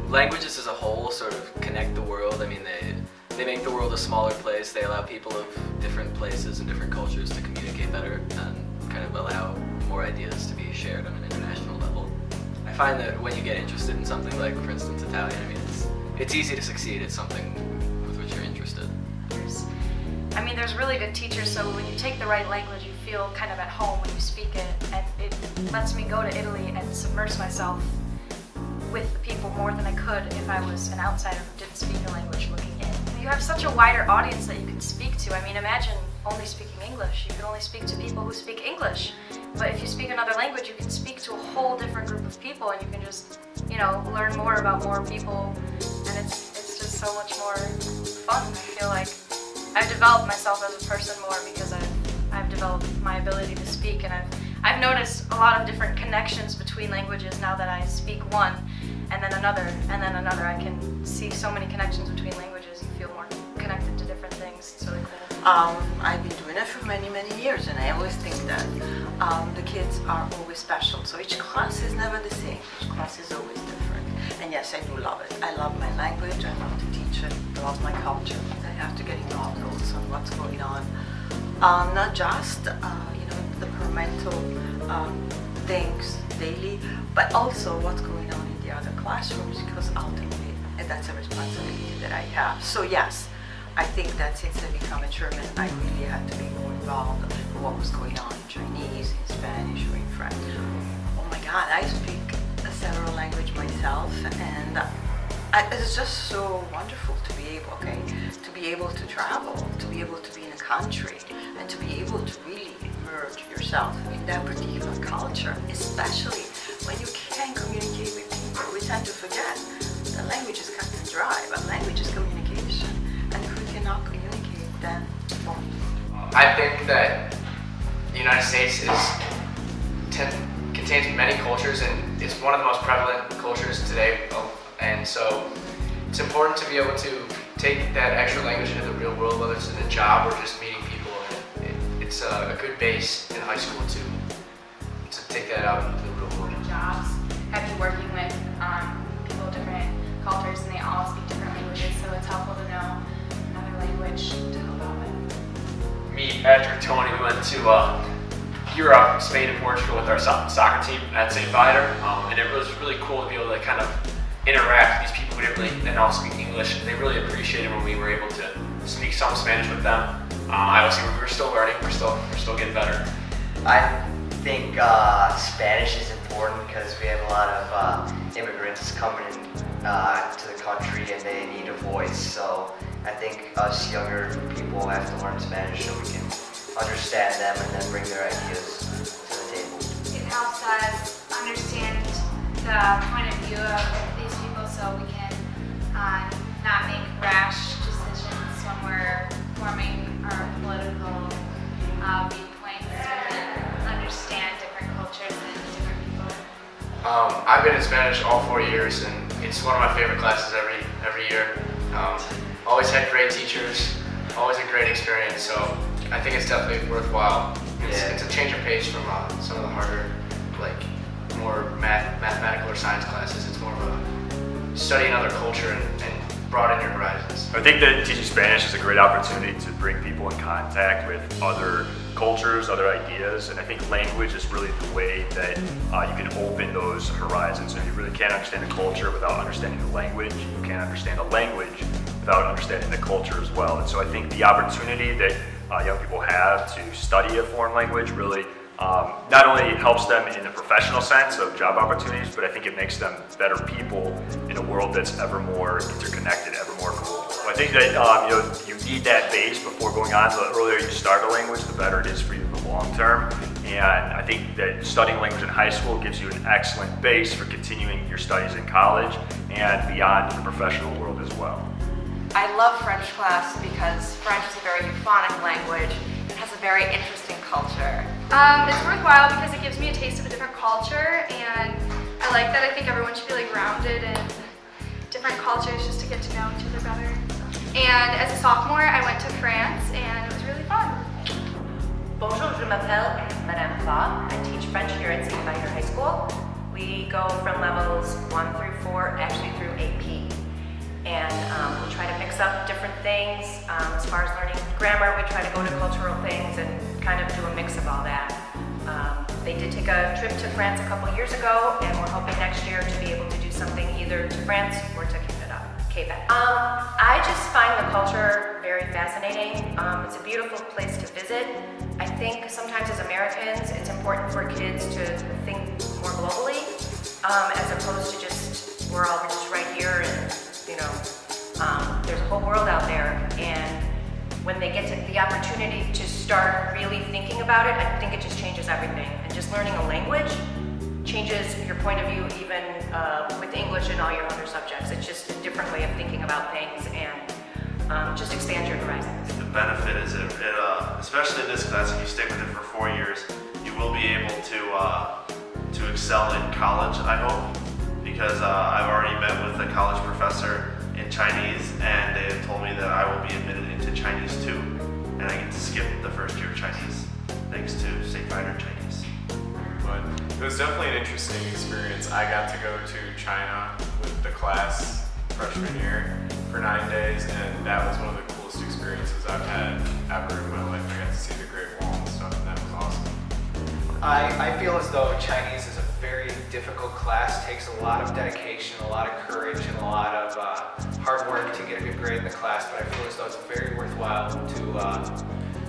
languages as a whole sort of connect the world. I mean, they make the world a smaller place. They allow people of different places and different cultures to communicate better and kind of allow more ideas to be shared on an international level. I find that when you get interested in something like, for instance, Italian, I mean, it's easy to succeed at something with which you're interested. There's really good teachers, so when you take the right language, you feel kind of at home when you speak it, and it lets me go to Italy and submerge myself with the people more than I could if I was an outsider who didn't speak the language looking in. You have such a wider audience that you can speak to. I mean, imagine only speaking English. You can only speak to people who speak English. But if you speak another language, you can speak to a whole different group of people, and you can just, learn more about more people, and it's just so much more fun. I feel like I've developed myself as a person more because I've developed my ability to speak, and I've noticed a lot of different connections between languages now that I speak one, and then another, and then another. I can see so many connections between languages. You feel more connected to different things. It's really cool. I've been doing it for many, many years, and I always think that the kids are always special. So each class is never the same. Each class is always different. And yes, I do love it. I love my language. I love to teach it. I love my culture. I have to get involved also in what's going on. Not just, the parental things daily, but also what's going on in the other classrooms, because ultimately that's a responsibility that I have. So yes, I think that since I became a German, I really had to be more involved in what was going on in Chinese, in Spanish, or in French. Oh my God, I speak several languages myself, and it's just so wonderful to be able to travel, to be able to be in a country, and to be able to really immerse yourself in that particular culture, especially when you can't communicate with people. We tend to forget that language is cut and dry, but language is communication, and if we cannot communicate, then well. I think that the United States contains many cultures, and it's one of the most prevalent cultures today, and so it's important to be able to take that extra language into the real world, whether it's in a job or just meeting people. It's a good base in high school to take that out into the real world. Jobs, I've been working with people of different cultures, and they all speak different languages, so it's helpful to know another language to help out with. Me, Patrick, Tony, we went to Europe, Spain, and Portugal with our soccer team at St. Viator, and it was really cool to be able to kind of interact with these people who didn't all speak English. They really appreciated when we were able to speak some Spanish with them. Obviously, we were still learning. We're still getting better. I think Spanish is important because we have a lot of immigrants coming to the country, and they need a voice. So I think us younger people have to learn Spanish so we can understand them and then bring their ideas to the table. It helps us understand the point of view of these people, so we can not make rash decisions when we're forming our political viewpoints. We can understand different cultures and different people. I've been in Spanish all 4 years, and it's one of my favorite classes every year. Always had great teachers, always a great experience, so I think it's definitely worthwhile. It's a change of pace from some of the harder, more mathematical or science classes. It's more of a study another culture and broaden your horizons. I think that teaching Spanish is a great opportunity to bring people in contact with other cultures, other ideas, and I think language is really the way that you can open those horizons. So you really can't understand the culture without understanding the language. You can't understand the language without understanding the culture as well. And so I think the opportunity that young people have to study a foreign language really not only helps them in the professional sense of job opportunities, but I think it makes them better people in a world that's ever more interconnected, ever more global. So I think that you need that base before going on. The earlier you start a language, the better it is for you in the long term. And I think that studying language in high school gives you an excellent base for continuing your studies in college and beyond in the professional world as well. I love French class because French is a very euphonic language. It has a very interesting culture. It's worthwhile because it gives me a taste of a different culture, and I like that. I think everyone should be grounded in different cultures just to get to know each other better. And as a sophomore, I went to France, and it was really fun. Bonjour, je m'appelle Madame Fa. I teach French here at St. Viator High School. We go from levels 1 through 4, actually through AP, As far as learning grammar, we try to go to cultural things and kind of do a mix of all that. They did take a trip to France a couple years ago, and we're hoping next year to be able to do something either to France or to Quebec. I just find the culture very fascinating. It's a beautiful place to visit. I think sometimes as Americans, it's important for kids to think more globally, as opposed to just, we're all just right here and, there's a whole world out there. And when they get to the opportunity to start really thinking about it, I think it just changes everything. And just learning a language changes your point of view even with English and all your other subjects. It's just a different way of thinking about things and just expands your horizons. The benefit is, especially in this class, if you stick with it for 4 years, you will be able to excel in college, I hope, because I've already met with a college professor in Chinese, and they have told me that I will be admitted into Chinese too, and I get to skip the first year of Chinese, thanks to St. Viator Chinese. But it was definitely an interesting experience. I got to go to China with the class freshman year for 9 days, and that was one of the coolest experiences I've had ever in my life. I got to see the Great Wall and stuff, and that was awesome. I feel as though Chinese is a very difficult class, takes a lot of dedication, a lot of courage, and a lot of hard work to get a good grade in the class, but I feel as though it's very worthwhile to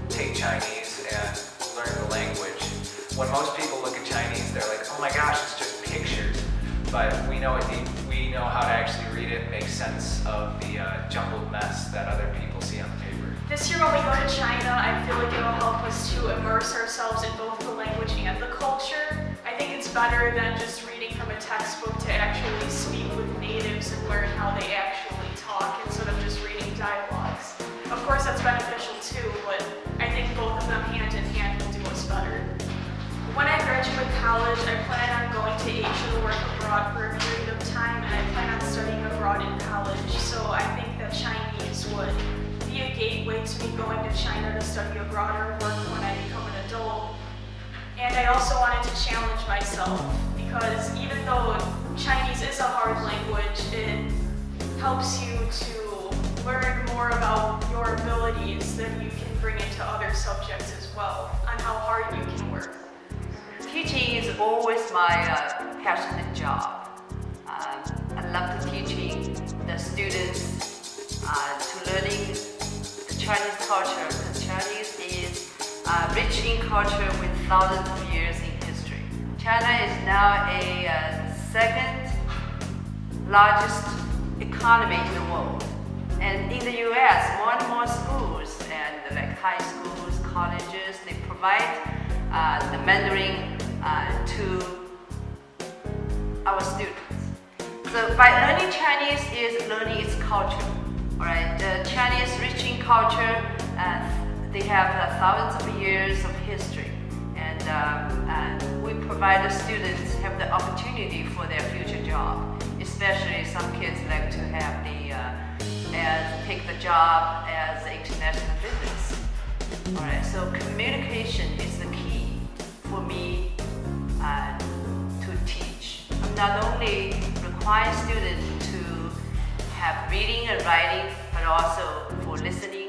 take Chinese and learn the language. When most people look at Chinese, they're like, oh my gosh, it's just pictures. But we know how to actually read it and make sense of the jumbled mess that other people see on the paper. This year when we go to China, I feel like it'll help us to immerse ourselves in both the language and the culture. I think it's better than just reading from a textbook to actually speak with natives and learn how they actually talk instead of just reading dialogues. Of course that's beneficial too, but I think both of them hand in hand will do us better. When I graduate college, I plan on going to Asia to work abroad for a period of time, and I plan on studying abroad in college. So I think that Chinese would be a gateway to me going to China to study abroad or work when I become an adult. And I also wanted to challenge myself, because even though Chinese is a hard language, it helps you to learn more about your abilities that you can bring into other subjects as well, on how hard you can work. Teaching is always my passionate job. I love to teaching the students to learning the Chinese culture, because Chinese is rich in culture with thousands of years in history. China is now a second largest economy in the world. And in the US, more and more schools and like high schools, colleges, they provide the Mandarin to our students. So by learning Chinese is learning its culture. Alright, the Chinese rich in culture, they have thousands of years of history, and we provide the students have the opportunity for their future job. Especially some kids like to have take the job as international business. Alright, so communication is the key for me to teach. I'm not only require students to have reading and writing, but also for listening